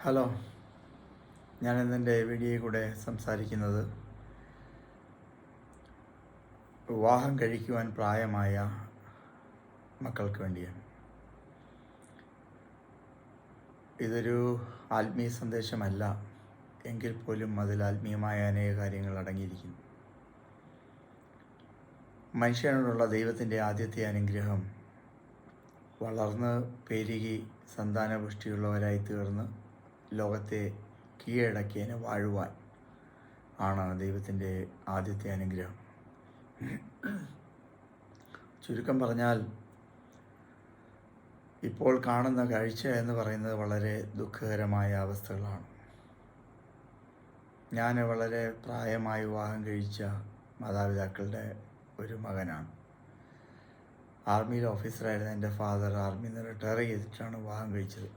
Hello, ഞാനിന്നെൻ്റെ വീഡിയോയിൽ കൂടെ സംസാരിക്കുന്നത് വിവാഹം കഴിക്കുവാൻ പ്രായമായ മക്കൾക്ക് വേണ്ടിയാണ്. ഇതൊരു ആത്മീയ സന്ദേശമല്ല, എങ്കിൽ പോലും അതിൽ ആത്മീയമായ അനേക കാര്യങ്ങൾ അടങ്ങിയിരിക്കുന്നു. മനുഷ്യനോടുള്ള ദൈവത്തിൻ്റെ ആദ്യത്തെ അനുഗ്രഹം വളർന്ന് പെരുകി സന്താനപുഷ്ടിയുള്ളവരായി തീർന്ന് ലോകത്തെ കീഴടക്കിയതിനെ വാഴുവാൻ ആണ് ദൈവത്തിൻ്റെ ആദ്യത്തെ അനുഗ്രഹം. ചുരുക്കം പറഞ്ഞാൽ, ഇപ്പോൾ കാണുന്ന കാഴ്ച എന്ന് പറയുന്നത് വളരെ ദുഃഖകരമായ അവസ്ഥകളാണ്. ഞാൻ വളരെ പ്രായമായി വിവാഹം കഴിച്ച മാതാപിതാക്കളുടെ ഒരു മകനാണ്. ആർമിയിൽ ഓഫീസറായിരുന്ന എൻ്റെ ഫാദർ ആർമിയിൽ നിന്ന് റിട്ടയർ ചെയ്തിട്ടാണ് വിവാഹം കഴിച്ചത്.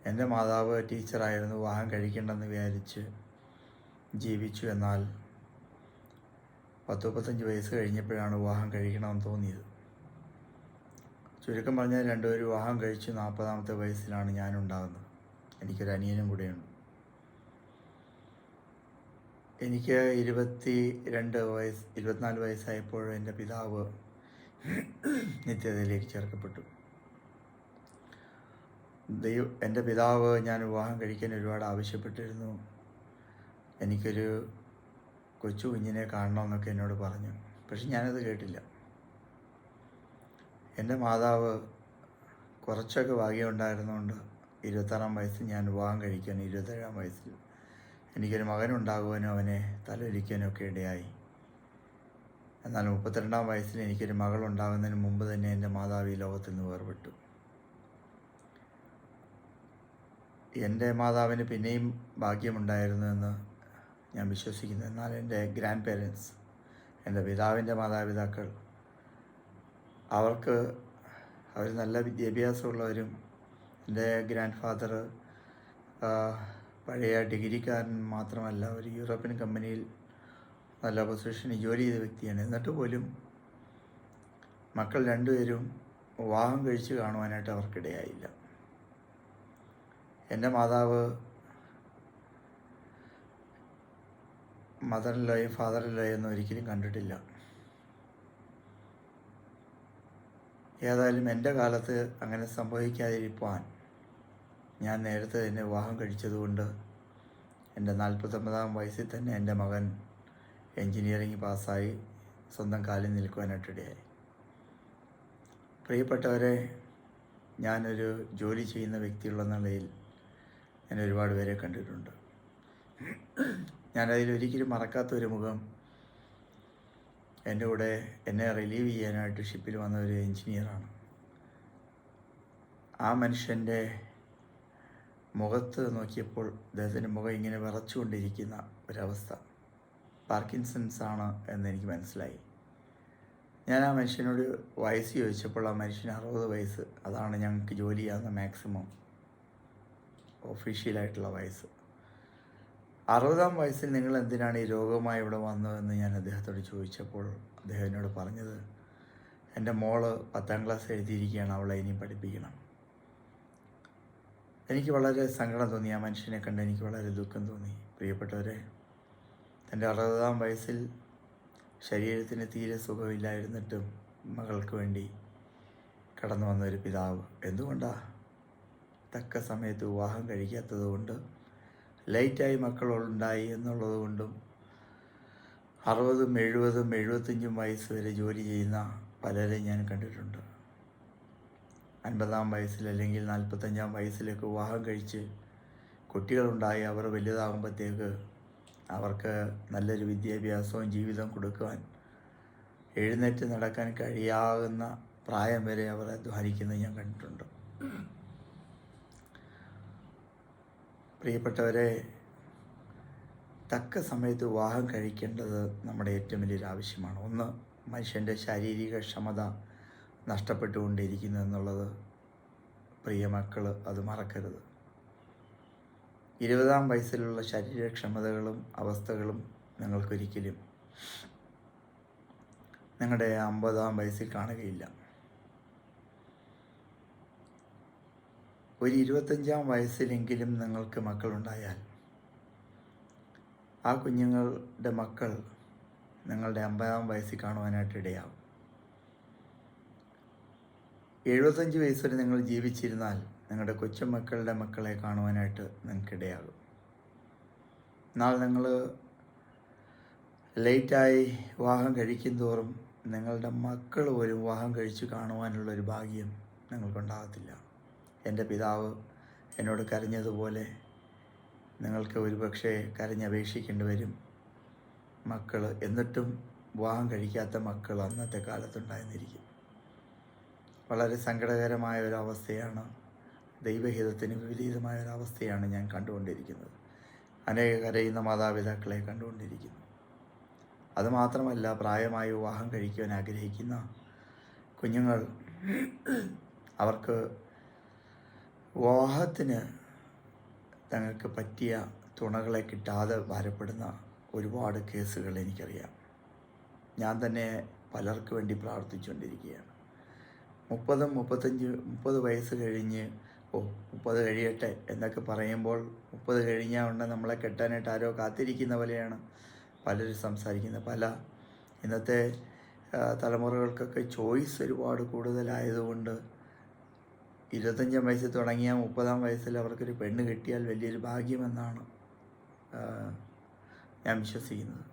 എൻ്റെ മാതാവ് ടീച്ചറായിരുന്നു. വിവാഹം കഴിക്കേണ്ടെന്ന് വിചാരിച്ച് ജീവിച്ചു. എന്നാൽ 30-35 വയസ്സ് കഴിഞ്ഞപ്പോഴാണ് വിവാഹം കഴിക്കണമെന്ന് തോന്നിയത്. ചുരുക്കം പറഞ്ഞാൽ രണ്ടുപേരും വിവാഹം കഴിച്ച് 40-ാമത്തെ വയസ്സിലാണ് ഞാനുണ്ടാകുന്നത്. എനിക്കൊരു അനിയനും കൂടെയുണ്ട്. എനിക്ക് 24 വയസ്സായപ്പോൾ എൻ്റെ പിതാവ് നിത്യതയിലേക്ക് ചേർക്കപ്പെട്ടു. എൻ്റെ പിതാവ് ഞാൻ വിവാഹം കഴിക്കാൻ ഒരുപാട് ആവശ്യപ്പെട്ടിരുന്നു. എനിക്കൊരു കൊച്ചു കുഞ്ഞിനെ കാണണമെന്നൊക്കെ എന്നോട് പറഞ്ഞു. പക്ഷെ ഞാനത് കേട്ടില്ല. എൻ്റെ മാതാവ് കുറച്ചൊക്കെ ഭാഗ്യമുണ്ടായിരുന്നുകൊണ്ട് 26-ാം വയസ്സിൽ ഞാൻ വിവാഹം കഴിക്കാനും 27-ാം വയസ്സിൽ എനിക്കൊരു മകനുണ്ടാകുവാനും അവനെ തലൊലിക്കാനും ഒക്കെ ഇടയായി. എന്നാൽ 32-ാം വയസ്സിൽ എനിക്കൊരു മകളുണ്ടാകുന്നതിന് മുമ്പ് തന്നെ എൻ്റെ മാതാവ് ഈ ലോകത്തിൽ നിന്ന് വേർപെട്ടു. എൻ്റെ മാതാവിന് പിന്നെയും ഭാഗ്യമുണ്ടായിരുന്നു എന്ന് ഞാൻ വിശ്വസിക്കുന്നു. എന്നാൽ എൻ്റെ ഗ്രാൻഡ് പേരൻസ്, എൻ്റെ പിതാവിൻ്റെ മാതാപിതാക്കൾ, അവർ നല്ല വിദ്യാഭ്യാസമുള്ളവരും, എൻ്റെ ഗ്രാൻഡ് ഫാദർ പഴയ ഡിഗ്രിക്കാരൻ മാത്രമല്ല, ഒരു യൂറോപ്യൻ കമ്പനിയിൽ നല്ല പൊസിഷനിൽ ജോലി ചെയ്ത വ്യക്തിയാണ്. എന്നിട്ട് പോലും മക്കൾ രണ്ടുപേരും വിവാഹം കഴിച്ച് കാണുവാനായിട്ട് അവർക്കിടയായില്ല. എൻ്റെ മാതാവ് മദറിലോ ഫാദറിലോ ഒന്നും ഒരിക്കലും കണ്ടിട്ടില്ല. ഏതായാലും എൻ്റെ കാലത്ത് അങ്ങനെ സംഭവിക്കാതിരിക്കാൻ ഞാൻ നേരത്തെ തന്നെ വിവാഹം കഴിച്ചതുകൊണ്ട് എൻ്റെ 49-ാം വയസ്സിൽ തന്നെ എൻ്റെ മകൻ എൻജിനീയറിംഗ് പാസ്സായി സ്വന്തം കാലിൽ നിൽക്കുവാനായിട്ടിടയായി. പ്രിയപ്പെട്ടവരെ, ഞാനൊരു ജോലി ചെയ്യുന്ന വ്യക്തിയുള്ള നിലയിൽ ഞാൻ ഒരുപാട് പേരെ കണ്ടിട്ടുണ്ട്. ഞാനതിലൊരിക്കലും മറക്കാത്തൊരു മുഖം, എൻ്റെ കൂടെ എന്നെ റിലീവ് ചെയ്യാനായിട്ട് ഷിപ്പിൽ വന്ന ഒരു എൻജിനീയറാണ്. ആ മനുഷ്യൻ്റെ മുഖത്ത് നോക്കിയപ്പോൾ അദ്ദേഹത്തിൻ്റെ മുഖം ഇങ്ങനെ വിറച്ചുകൊണ്ടിരിക്കുന്ന ഒരവസ്ഥ പാർക്കിൻസൺസ് ആണ് എന്നെനിക്ക് മനസ്സിലായി. ഞാൻ ആ മനുഷ്യനോട് വയസ്സ് ചോദിച്ചപ്പോൾ ആ മനുഷ്യന് 60 വയസ്സ്. അതാണ് ഞങ്ങൾക്ക് ജോലി ചെയ്യാവുന്ന മാക്സിമം ഒഫീഷ്യലായിട്ടുള്ള വയസ്സ്. 60-ാം വയസ്സിൽ നിങ്ങൾ എന്തിനാണ് ഈ രോഗവുമായി ഇവിടെ വന്നതെന്ന് ഞാൻ അദ്ദേഹത്തോട് ചോദിച്ചപ്പോൾ അദ്ദേഹം എന്നോട് പറഞ്ഞത്, എൻ്റെ മോള് 10-ാം ക്ലാസ് എഴുതിയിരിക്കുകയാണ്, അവളെ ഇനിയും പഠിപ്പിക്കണം. എനിക്ക് വളരെ സങ്കടം തോന്നി. ആ മനുഷ്യനെ കണ്ട് എനിക്ക് വളരെ ദുഃഖം തോന്നി. പ്രിയപ്പെട്ടവരെ, തൻ്റെ 60-ാം വയസ്സിൽ ശരീരത്തിന് തീരെ സുഖമില്ലായിരുന്നിട്ടും മകൾക്ക് വേണ്ടി കടന്നു വന്ന ഒരു പിതാവ്. എന്തുകൊണ്ടാണ്? തക്ക സമയത്ത് വിവാഹം കഴിക്കാത്തത് കൊണ്ട്, ലൈറ്റായി മക്കളുണ്ടായി എന്നുള്ളത് കൊണ്ടും, 60, 70, 75 വയസ്സ് വരെ ജോലി ചെയ്യുന്ന പലരെ ഞാൻ കണ്ടിട്ടുണ്ട്. 50-ാം വയസ്സിൽ അല്ലെങ്കിൽ 45-ാം വയസ്സിലേക്ക് വിവാഹം കഴിച്ച് കുട്ടികളുണ്ടായി അവർ വലുതാകുമ്പോഴത്തേക്ക് അവർക്ക് നല്ലൊരു വിദ്യാഭ്യാസവും ജീവിതം കൊടുക്കുവാൻ എഴുന്നേറ്റ് നടക്കാൻ കഴിയാവുന്ന പ്രായം വരെ അവർ അധ്വാനിക്കുന്നത് ഞാൻ കണ്ടിട്ടുണ്ട്. പ്രിയപ്പെട്ടവരെ, തക്ക സമയത്ത് വിവാഹം കഴിക്കേണ്ടത് നമ്മുടെ ഏറ്റവും വലിയൊരു ആവശ്യമാണ്. ഒന്ന്, മനുഷ്യൻ്റെ ശാരീരിക ക്ഷമത നഷ്ടപ്പെട്ടുകൊണ്ടിരിക്കുന്നു എന്നുള്ളത് പ്രിയ മക്കൾ അത് മറക്കരുത്. 20-ാം വയസ്സിലുള്ള ശരീരക്ഷമതകളും അവസ്ഥകളും നിങ്ങൾക്കൊരിക്കലും നിങ്ങളുടെ 50-ാം വയസ്സിൽ കാണുകയില്ല. ഒരു 25-ാം വയസ്സിലെങ്കിലും നിങ്ങൾക്ക് മക്കളുണ്ടായാൽ ആ കുഞ്ഞുങ്ങളുടെ മക്കൾ നിങ്ങളുടെ 50-ാം വയസ്സിൽ കാണുവാനായിട്ട് ഇടയാകും. 75 വയസ്സ് വരെ നിങ്ങൾ ജീവിച്ചിരുന്നാൽ നിങ്ങളുടെ കൊച്ചുമക്കളുടെ മക്കളെ കാണുവാനായിട്ട് നിങ്ങൾക്കിടയാകും. എന്നാൽ നിങ്ങൾ ലേറ്റായി വിവാഹം കഴിക്കും തോറും നിങ്ങളുടെ മക്കൾ പോലും വിവാഹം കഴിച്ച് കാണുവാനുള്ളൊരു ഭാഗ്യം നിങ്ങൾക്കുണ്ടാകത്തില്ല. എൻ്റെ പിതാവ് എന്നോട് കരഞ്ഞതുപോലെ നിങ്ങൾക്ക് ഒരുപക്ഷെ കരഞ്ഞപേക്ഷിക്കേണ്ടി വരും. മക്കൾ എന്നിട്ടും വിവാഹം കഴിക്കാത്ത മക്കൾ അന്നത്തെ കാലത്തുണ്ടായിരുന്നിരിക്കും. വളരെ സങ്കടകരമായ ഒരവസ്ഥയാണ്, ദൈവഹിതത്തിന് വിപരീതമായ ഒരവസ്ഥയാണ് ഞാൻ കണ്ടുകൊണ്ടിരിക്കുന്നത്. അനേക കരയുന്ന മാതാപിതാക്കളെ കണ്ടുകൊണ്ടിരിക്കുന്നു. അതുമാത്രമല്ല, പ്രായമായി വിവാഹം കഴിക്കുവാൻ ആഗ്രഹിക്കുന്ന കുഞ്ഞുങ്ങൾ അവർക്ക് വിവാഹത്തിന് തങ്ങൾക്ക് പറ്റിയ തുണകളെ കിട്ടാതെ ഭാരപ്പെടുന്ന ഒരുപാട് കേസുകൾ എനിക്കറിയാം. ഞാൻ തന്നെ പലർക്ക് വേണ്ടി പ്രാർത്ഥിച്ചുകൊണ്ടിരിക്കുകയാണ്. 30 വയസ്സ് കഴിഞ്ഞ് 30 കഴിയട്ടെ എന്നൊക്കെ പറയുമ്പോൾ 30 കഴിഞ്ഞാൽ ഉടനെ നമ്മളെ കെട്ടാനായിട്ട് ആരോ കാത്തിരിക്കുന്ന പോലെയാണ് പലരും സംസാരിക്കുന്നത്. ഇന്നത്തെ തലമുറകൾക്കൊക്കെ ചോയ്സ് ഒരുപാട് കൂടുതലായതുകൊണ്ട് 25-ാം വയസ്സിൽ തുടങ്ങിയാൽ 30-ാം വയസ്സിൽ അവർക്കൊരു പെണ്ണ് കിട്ടിയാൽ വലിയൊരു ഭാഗ്യമെന്നാണ് ഞാൻ വിശ്വസിക്കുന്നത്.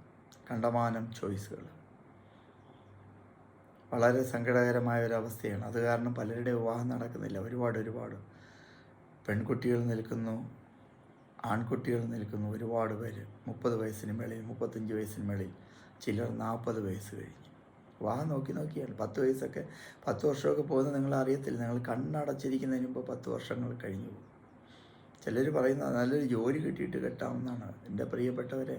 കണ്ടമാനം ചോയ്സുകൾ, വളരെ സങ്കടകരമായ ഒരവസ്ഥയാണ്. അത് കാരണം പലരുടെ വിവാഹം നടക്കുന്നില്ല. ഒരുപാട് പെൺകുട്ടികൾ നിൽക്കുന്നു, ആൺകുട്ടികൾ നിൽക്കുന്നു. ഒരുപാട് പേര് 30 വയസ്സിന് മേളിൽ, 35 വയസ്സിന് മേളിൽ, ചിലർ 40 വയസ്സ് കഴിഞ്ഞ് വിവാഹം നോക്കിയാണ്. 10 വർഷമൊക്കെ പോകുന്നത് നിങ്ങൾ അറിയത്തില്ല. നിങ്ങൾ കണ്ണടച്ചിരിക്കുന്നതിന് മുമ്പ് 10 വർഷങ്ങൾ കഴിഞ്ഞു പോകും. ചിലർ പറയുന്നത് നല്ലൊരു ജോലി കിട്ടിയിട്ട് കെട്ടാമെന്നാണ്. എൻ്റെ പ്രിയപ്പെട്ടവരെ,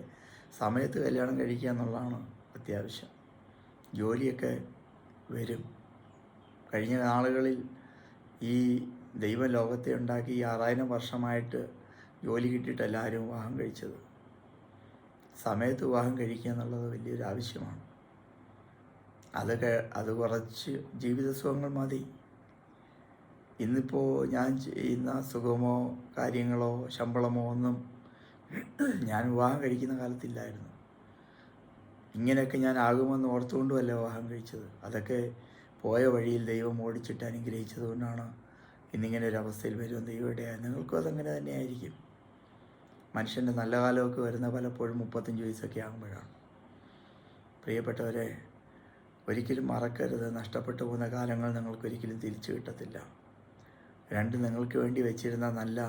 സമയത്ത് കല്യാണം കഴിക്കുക എന്നുള്ളതാണ് അത്യാവശ്യം. ജോലിയൊക്കെ വരും. കഴിഞ്ഞ നാളുകളിൽ ഈ ദൈവം ലോകത്തെ ഉണ്ടാക്കി 6000 വർഷമായിട്ട് ജോലി കിട്ടിയിട്ട് എല്ലാവരും വിവാഹം കഴിച്ചത്. സമയത്ത് വിവാഹം കഴിക്കുക എന്നുള്ളത് വലിയൊരു ആവശ്യമാണ്. അത് കുറച്ച് ജീവിത സുഖങ്ങൾ മതി. ഇന്നിപ്പോൾ ഞാൻ ചെയ്യുന്ന സുഖമോ കാര്യങ്ങളോ ശമ്പളമോ ഒന്നും ഞാൻ വിവാഹം കഴിക്കുന്ന കാലത്തില്ലായിരുന്നു. ഇങ്ങനെയൊക്കെ ഞാൻ ആകുമെന്ന് ഓർത്തുകൊണ്ടുമല്ല വിവാഹം കഴിച്ചത്. അതൊക്കെ പോയ വഴിയിൽ ദൈവം ഓടിച്ചിട്ട് അനുഗ്രഹിച്ചത് കൊണ്ടാണ് ഇന്നിങ്ങനെ ഒരു അവസ്ഥയിൽ വരുമെന്ന് ദൈവം ഇടയായി. നിങ്ങൾക്കും അതങ്ങനെ തന്നെയായിരിക്കും. മനുഷ്യൻ്റെ നല്ല കാലമൊക്കെ വരുന്ന പലപ്പോഴും 35 വയസ്സൊക്കെ ആകുമ്പോഴാണ്. പ്രിയപ്പെട്ടവരെ, ഒരിക്കലും മറക്കരുത്, നഷ്ടപ്പെട്ടു പോകുന്ന കാലങ്ങൾ നിങ്ങൾക്കൊരിക്കലും തിരിച്ചു കിട്ടത്തില്ല. നിങ്ങൾക്ക് വേണ്ടി വെച്ചിരുന്ന നല്ല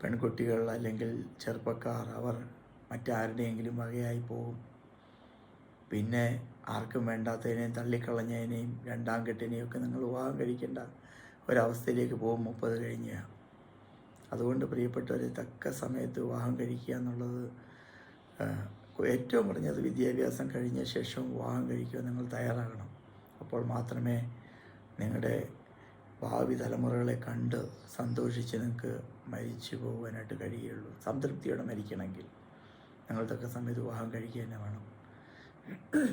പെൺകുട്ടികൾ അല്ലെങ്കിൽ ചെറുപ്പക്കാർ അവർ മറ്റാരുടെയെങ്കിലും വകയായി പോകും. പിന്നെ ആർക്കും വേണ്ടാത്തതിനെയും തള്ളിക്കളഞ്ഞതിനെയും 2ാം കെട്ടിനെയും ഒക്കെ നിങ്ങൾ വിവാഹം കഴിക്കേണ്ട ഒരവസ്ഥയിലേക്ക് പോകും 30 കഴിഞ്ഞ്. അതുകൊണ്ട് പ്രിയപ്പെട്ടവരെ, തക്ക സമയത്ത് വിവാഹം കഴിക്കുക എന്നുള്ളത്, ഏറ്റവും കുറഞ്ഞത് വിദ്യാഭ്യാസം കഴിഞ്ഞ ശേഷം വിവാഹം കഴിക്കുക നിങ്ങൾ തയ്യാറാകണം. അപ്പോൾ മാത്രമേ നിങ്ങളുടെ ഭാവി തലമുറകളെ കണ്ട് സന്തോഷിച്ച് നിങ്ങൾക്ക് മരിച്ചു പോകുവാനായിട്ട് കഴിയുള്ളൂ. സംതൃപ്തിയോടെ മരിക്കണമെങ്കിൽ നിങ്ങൾ തക്ക സമയത്ത് വിവാഹം കഴിക്കുക തന്നെ വേണം.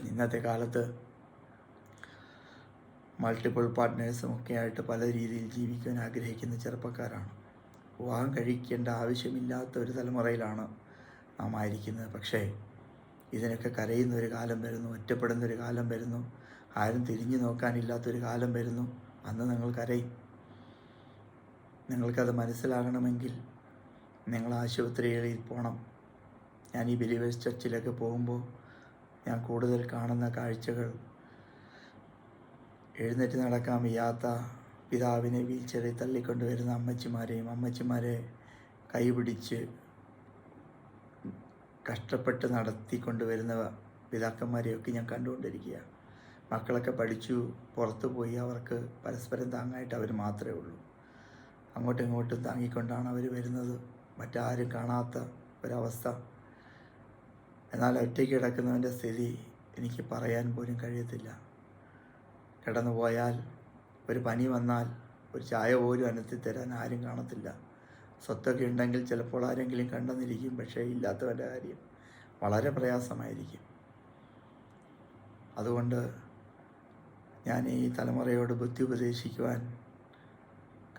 ഇന്നത്തെ കാലത്ത് മൾട്ടിപ്പിൾ പാർട്ട്നേഴ്സും ഒക്കെ ആയിട്ട് പല രീതിയിൽ ജീവിക്കാൻ ആഗ്രഹിക്കുന്ന ചെറുപ്പക്കാരാണ്. വിവാഹം കഴിക്കേണ്ട ആവശ്യമില്ലാത്ത ഒരു തലമുറയിലാണ് നാം ആയിരിക്കുന്നത്. പക്ഷേ ഇതിനൊക്കെ കരയുന്നൊരു കാലം വരുന്നു, ഒറ്റപ്പെടുന്നൊരു കാലം വരുന്നു, ആരും തിരിഞ്ഞു നോക്കാനില്ലാത്തൊരു കാലം വരുന്നു. അന്ന് നിങ്ങൾ കരയും. നിങ്ങൾക്കത് മനസ്സിലാകണമെങ്കിൽ നിങ്ങൾ ആശുപത്രികളിൽ പോകണം. ഞാൻ ഈ ബിലീവേഴ്സ് ചർച്ചിലൊക്കെ പോകുമ്പോൾ ഞാൻ കൂടുതൽ കാണുന്ന കാഴ്ചകൾ, എഴുന്നേറ്റ് നടക്കാൻ വയ്യാത്ത പിതാവിനെ വീൽചെയറിൽ തള്ളിക്കൊണ്ടുവരുന്ന അമ്മച്ചിമാരെ കൈപിടിച്ച് കഷ്ടപ്പെട്ട് നടത്തിക്കൊണ്ടുവരുന്ന പിതാക്കന്മാരെയൊക്കെ ഞാൻ കണ്ടുകൊണ്ടിരിക്കുക. മക്കളൊക്കെ പഠിച്ചു പുറത്തു പോയി, അവർക്ക് പരസ്പരം താങ്ങായിട്ട് അവർ മാത്രമേ ഉള്ളൂ. അങ്ങോട്ടും ഇങ്ങോട്ടും താങ്ങിക്കൊണ്ടാണ് അവർ വരുന്നത്. മറ്റാരും കാണാത്ത ഒരവസ്ഥ. എന്നാൽ ഒറ്റയ്ക്ക് കിടക്കുന്നവൻ്റെ സ്ഥിതി എനിക്ക് പറയാൻ പോലും കഴിയത്തില്ല. കിടന്നു പോയാൽ, ഒരു പനി വന്നാൽ ഒരു ചായ പോലും അനത്തിത്തരാൻ ആരും കാണത്തില്ല. സ്വത്തൊക്കെ ഉണ്ടെങ്കിൽ ചിലപ്പോൾ ആരെങ്കിലും കണ്ടെന്നിരിക്കും. പക്ഷേ ഇല്ലാത്തവൻ്റെ കാര്യം വളരെ പ്രയാസമായിരിക്കും. അതുകൊണ്ട് ഞാൻ ഈ തലമുറയോട് ബുദ്ധി ഉപദേശിക്കുവാൻ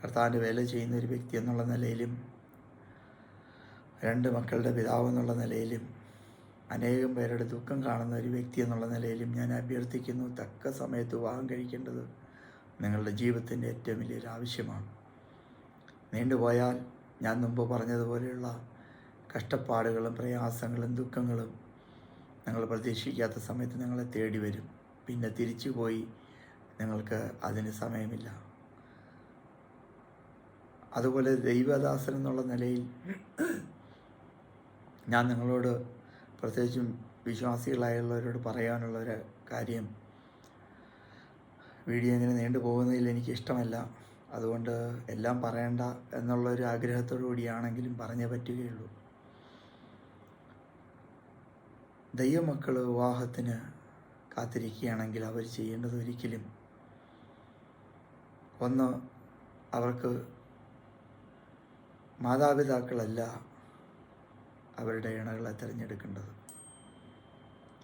കർത്താവിൻ്റെ വേല ചെയ്യുന്ന ഒരു വ്യക്തി എന്നുള്ള നിലയിലും 2 മക്കളുടെ പിതാവ് എന്നുള്ള നിലയിലും അനേകം പേരുടെ ദുഃഖം കാണുന്ന ഒരു വ്യക്തി എന്നുള്ള നിലയിലും ഞാൻ അഭ്യർത്ഥിക്കുന്നു, തക്ക സമയത്ത് വിവാഹം കഴിക്കേണ്ടത് നിങ്ങളുടെ ജീവിതത്തിൻ്റെ ഏറ്റവും വലിയൊരു ആവശ്യമാണ്. നീണ്ടുപോയാൽ ഞാൻ മുമ്പ് പറഞ്ഞതുപോലെയുള്ള കഷ്ടപ്പാടുകളും പ്രയാസങ്ങളും ദുഃഖങ്ങളും നിങ്ങൾ പ്രതീക്ഷിക്കാത്ത സമയത്ത് നിങ്ങളെ തേടി വരും. പിന്നെ തിരിച്ചു പോയി നിങ്ങൾക്ക് അതിന് സമയമില്ല. അതുപോലെ ദൈവദാസൻ എന്നുള്ള നിലയിൽ ഞാൻ നിങ്ങളോട്, പ്രത്യേകിച്ചും വിശ്വാസികളായുള്ളവരോട് പറയാനുള്ള ഒരു കാര്യം, വീഡിയോ ഇങ്ങനെ നീണ്ടു പോകുന്നതിൽ എനിക്ക് ഇഷ്ടമല്ല. അതുകൊണ്ട് എല്ലാം പറയണ്ട എന്നുള്ളൊരു ആഗ്രഹത്തോടു കൂടിയാണെങ്കിലും പറഞ്ഞേ പറ്റുകയുള്ളൂ. ദൈവമക്കൾ വിവാഹത്തിന് കാത്തിരിക്കുകയാണെങ്കിൽ അവർ ചെയ്യേണ്ടത് ഒരിക്കലും, ഒന്ന്, അവർക്ക് മാതാപിതാക്കളല്ല അവരുടെ ഇണകളെ തിരഞ്ഞെടുക്കേണ്ടത്.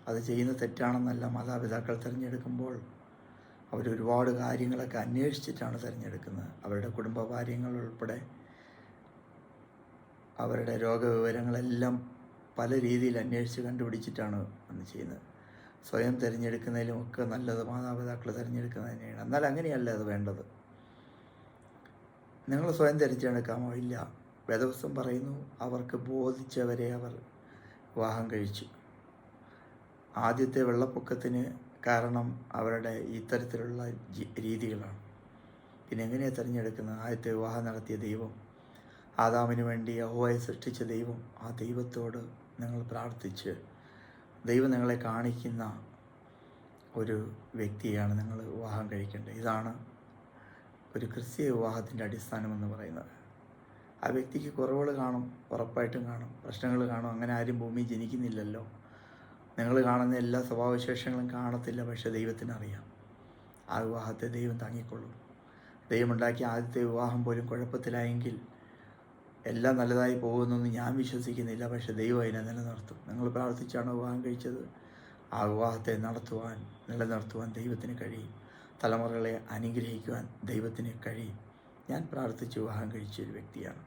അത് ചെയ്യുന്ന തെറ്റാണെന്നല്ല. മാതാപിതാക്കൾ തിരഞ്ഞെടുക്കുമ്പോൾ അവരൊരുപാട് കാര്യങ്ങളൊക്കെ അന്വേഷിച്ചിട്ടാണ് തിരഞ്ഞെടുക്കുന്നത്. അവരുടെ കുടുംബ കാര്യങ്ങൾ ഉൾപ്പെടെ അവരുടെ രോഗവിവരങ്ങളെല്ലാം പല രീതിയിൽ അന്വേഷിച്ച് കണ്ടുപിടിച്ചിട്ടാണ് അന്ന് ചെയ്യുന്നത്. സ്വയം തിരഞ്ഞെടുക്കുന്നതിലും ഒക്കെ നല്ലത് മാതാപിതാക്കൾ തിരഞ്ഞെടുക്കുന്നത് തന്നെയാണ്. എന്നാൽ അങ്ങനെയല്ല അത് വേണ്ടത്. നിങ്ങൾ സ്വയം തിരഞ്ഞെടുക്കാമോ? ഇല്ല. വേദപുസ്തകം പറയുന്നു, അവർക്ക് ബോധിച്ചവരെ അവർ വിവാഹം കഴിച്ചു. ആദ്യത്തെ വെള്ളപ്പൊക്കത്തിന് കാരണം അവരുടെ ഇത്തരത്തിലുള്ള രീതികളാണ്. പിന്നെ എങ്ങനെയാണ് തിരഞ്ഞെടുക്കുന്നത്? ആദ്യത്തെ വിവാഹം നടത്തിയ ദൈവം, ആദാമിന് വേണ്ടി യഹോവയെ സൃഷ്ടിച്ച ദൈവം, ആ ദൈവത്തോട് നിങ്ങൾ പ്രാർത്ഥിച്ച് ദൈവം നിങ്ങളെ കാണിക്കുന്ന ഒരു വ്യക്തിയാണ് നിങ്ങൾ വിവാഹം കഴിക്കേണ്ടത്. ഇതാണ് ഒരു ക്രിസ്തീയ വിവാഹത്തിൻ്റെ അടിസ്ഥാനമെന്ന് പറയുന്നത്. ആ വ്യക്തിക്ക് കുറവുകൾ കാണും, ഉറപ്പായിട്ടും കാണും, പ്രശ്നങ്ങൾ കാണും. അങ്ങനെ ആരും ഭൂമിയിൽ ജനിക്കുന്നില്ലല്ലോ. നിങ്ങൾ കാണുന്ന എല്ലാ സ്വഭാവവിശേഷങ്ങളും കാണത്തില്ല. പക്ഷേ ദൈവത്തിനറിയാം. ആ വിവാഹത്തെ ദൈവം താങ്ങിക്കൊള്ളും. ദൈവമുണ്ടാക്കിയ ആദ്യത്തെ വിവാഹം പോലും കുഴപ്പത്തിലായെങ്കിൽ എല്ലാം നല്ലതായി പോകുമെന്നൊന്നും ഞാൻ വിശ്വസിക്കുന്നില്ല. പക്ഷേ ദൈവം അതിനെ നിലനിർത്തും. നിങ്ങൾ പ്രാർത്ഥിച്ചാണ് വിവാഹം കഴിച്ചത്, ആ വിവാഹത്തെ നിലനിർത്തുവാൻ ദൈവത്തിന് കഴിയും. തലമുറകളെ അനുഗ്രഹിക്കുവാൻ ദൈവത്തിന് കഴിയും. ഞാൻ പ്രാർത്ഥിച്ച് വിവാഹം കഴിച്ചൊരു വ്യക്തിയാണ്.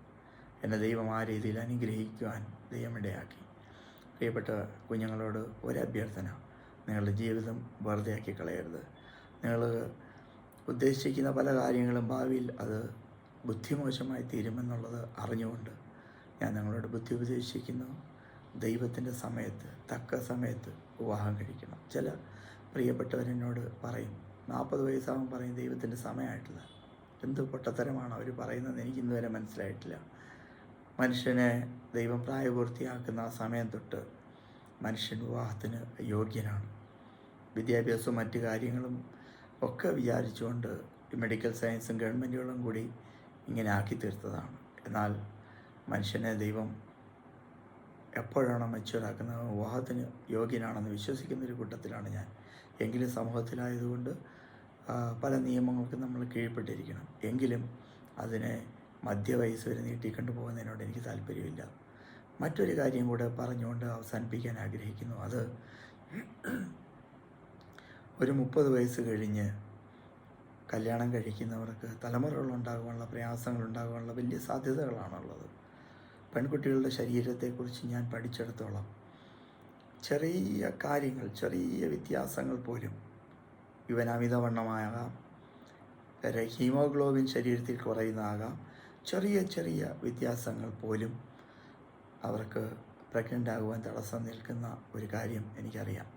എന്നെ ദൈവം ആ രീതിയിൽ അനുഗ്രഹിക്കുവാൻ ദൈവമിടയാക്കി. പ്രിയപ്പെട്ട കുഞ്ഞുങ്ങളോട് ഒരഭ്യർത്ഥന, നിങ്ങളുടെ ജീവിതം വെറുതെയാക്കി കളയരുത്. നിങ്ങൾ ഉദ്ദേശിക്കുന്ന പല കാര്യങ്ങളും ഭാവിയിൽ അത് ബുദ്ധിമോശമായി തീരുമെന്നുള്ളത് അറിഞ്ഞുകൊണ്ട് ഞാൻ നിങ്ങളോട് ബുദ്ധി ഉപദേശിക്കുന്നു. ദൈവത്തിൻ്റെ സമയത്ത്, തക്ക സമയത്ത് വിവാഹം കഴിക്കണം. ചില പ്രിയപ്പെട്ടവരെന്നോട് പറയും, 40 വയസ്സാകും പറയും ദൈവത്തിൻ്റെ സമയമായിട്ടില്ല. എന്ത് പൊട്ടത്തരമാണ് അവർ പറയുന്നതെന്ന് എനിക്ക് ഇന്നുവരെ മനസ്സിലായിട്ടില്ല. മനുഷ്യനെ ദൈവം പ്രായപൂർത്തിയാക്കുന്ന ആ സമയം തൊട്ട് മനുഷ്യൻ വിവാഹത്തിന് യോഗ്യനാണ്. വിദ്യാഭ്യാസവും മറ്റു കാര്യങ്ങളും ഒക്കെ വിചാരിച്ചുകൊണ്ട് മെഡിക്കൽ സയൻസും ഗവൺമെൻറ്റുകളും കൂടി ഇങ്ങനെ ആക്കി തീർത്തതാണ്. എന്നാൽ മനുഷ്യനെ ദൈവം എപ്പോഴാണോ മെച്യൂറാക്കുന്നത് വിവാഹത്തിന് യോഗ്യനാണെന്ന് വിശ്വസിക്കുന്നൊരു കൂട്ടത്തിലാണ് ഞാൻ. എങ്കിലും സമൂഹത്തിലായതുകൊണ്ട് പല നിയമങ്ങൾക്കും നമ്മൾ കീഴ്പ്പെട്ടിരിക്കണം. എങ്കിലും അതിനെ മധ്യവയസ്സ് വരെ നീട്ടിക്കൊണ്ടു പോകുന്നതിനോട് എനിക്ക് താല്പര്യമില്ല. മറ്റൊരു കാര്യം കൂടെ പറഞ്ഞുകൊണ്ട് അവസാനിപ്പിക്കാൻ ആഗ്രഹിക്കുന്നു. അത് ഒരു 30 വയസ്സ് കഴിഞ്ഞ് കല്യാണം കഴിക്കുന്നവർക്ക് തലമുറകളുണ്ടാകാനുള്ള പ്രയാസങ്ങളുണ്ടാകാനുള്ള വലിയ സാധ്യതകളാണുള്ളത്. പെൺകുട്ടികളുടെ ശരീരത്തെക്കുറിച്ച് ഞാൻ പഠിച്ചെടുത്തോളം ചെറിയ കാര്യങ്ങൾ, ചെറിയ വ്യത്യാസങ്ങൾ പോലും, ഇവൻ അമിതവണ്ണമാകാം, ഹീമോഗ്ലോബിൻ ശരീരത്തിൽ കുറയുന്നതാകാം, ചെറിയ ചെറിയ വ്യത്യാസങ്ങൾ പോലും അവർക്ക് പ്രഗ്നൻ്റ് ആകുവാൻ തടസ്സം നിൽക്കുന്ന ഒരു കാര്യം എനിക്കറിയാം.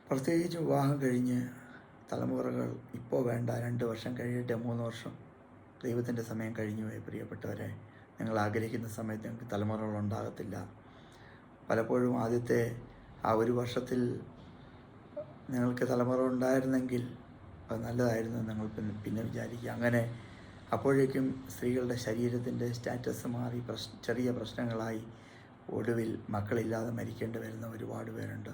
പ്രത്യേകിച്ച് വിവാഹം കഴിഞ്ഞ് തലമുറകൾ ഇപ്പോൾ വേണ്ട, 2 വർഷം കഴിയട്ടെ, 3 വർഷം, ദൈവത്തിൻ്റെ സമയം കഴിഞ്ഞു പോയി. പ്രിയപ്പെട്ടവരെ, നിങ്ങൾ ആഗ്രഹിക്കുന്ന സമയത്ത് നിങ്ങൾക്ക് തലമുറകളുണ്ടാകത്തില്ല. പലപ്പോഴും ആദ്യത്തെ ആ 1 വർഷത്തിൽ നിങ്ങൾക്ക് തലമുറ ഉണ്ടായിരുന്നെങ്കിൽ അത് നല്ലതായിരുന്നു നിങ്ങൾ പിന്നെ വിചാരിക്കുക. അങ്ങനെ അപ്പോഴേക്കും സ്ത്രീകളുടെ ശരീരത്തിൻ്റെ സ്റ്റാറ്റസ് മാറി ചെറിയ പ്രശ്നങ്ങളായി ഒടുവിൽ മക്കളില്ലാതെ മരിക്കേണ്ടി വരുന്ന ഒരുപാട് പേരുണ്ട്.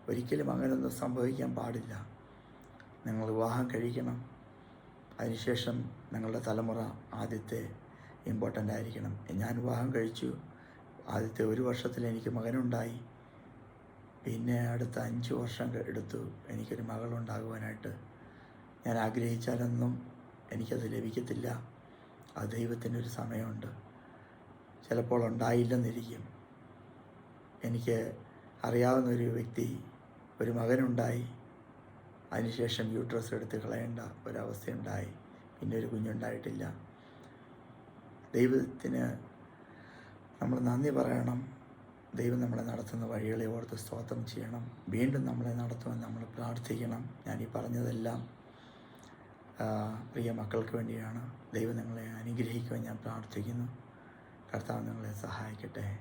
ഒരിക്കലും അങ്ങനെയൊന്നും സംഭവിക്കാൻ പാടില്ല. നിങ്ങൾ വിവാഹം കഴിക്കണം. അതിനുശേഷം നിങ്ങളുടെ തലമുറ ആദ്യത്തെ ഇമ്പോർട്ടൻ്റ് ആയിരിക്കണം. ഞാൻ വിവാഹം കഴിച്ചു, ആദ്യത്തെ 1 വർഷത്തിൽ എനിക്ക് മകനുണ്ടായി. പിന്നെ അടുത്ത 5 വർഷം എടുത്തു എനിക്കൊരു മകളുണ്ടാകുവാനായിട്ട്. ഞാൻ ആഗ്രഹിച്ചാലൊന്നും എനിക്കത് ലഭിക്കത്തില്ല. അത് ദൈവത്തിനൊരു സമയമുണ്ട്. ചിലപ്പോൾ ഉണ്ടായില്ലെന്നിരിക്കും. എനിക്ക് അറിയാവുന്ന ഒരു വ്യക്തി, ഒരു മകനുണ്ടായി, അതിനുശേഷം യൂട്രസ് എടുത്ത് കളയേണ്ട ഒരവസ്ഥയുണ്ടായി. പിന്നെ ഒരു കുഞ്ഞുണ്ടായിട്ടില്ല. ദൈവത്തിന് നമ്മൾ നന്ദി പറയണം. ദൈവം നമ്മളെ നടത്തുന്ന വഴികളെ ഓർത്ത് സ്തോത്രം ചെയ്യണം. വീണ്ടും നമ്മളെ നടത്തുവാൻ നമ്മൾ പ്രാർത്ഥിക്കണം. ഞാനീ പറഞ്ഞതെല്ലാം പ്രിയ മക്കൾക്ക് വേണ്ടിയാണ്. ദൈവം നിങ്ങളെ അനുഗ്രഹിക്കുവാൻ ഞാൻ പ്രാർത്ഥിക്കുന്നു. കർത്താവ് നിങ്ങളെ സഹായിക്കട്ടെ.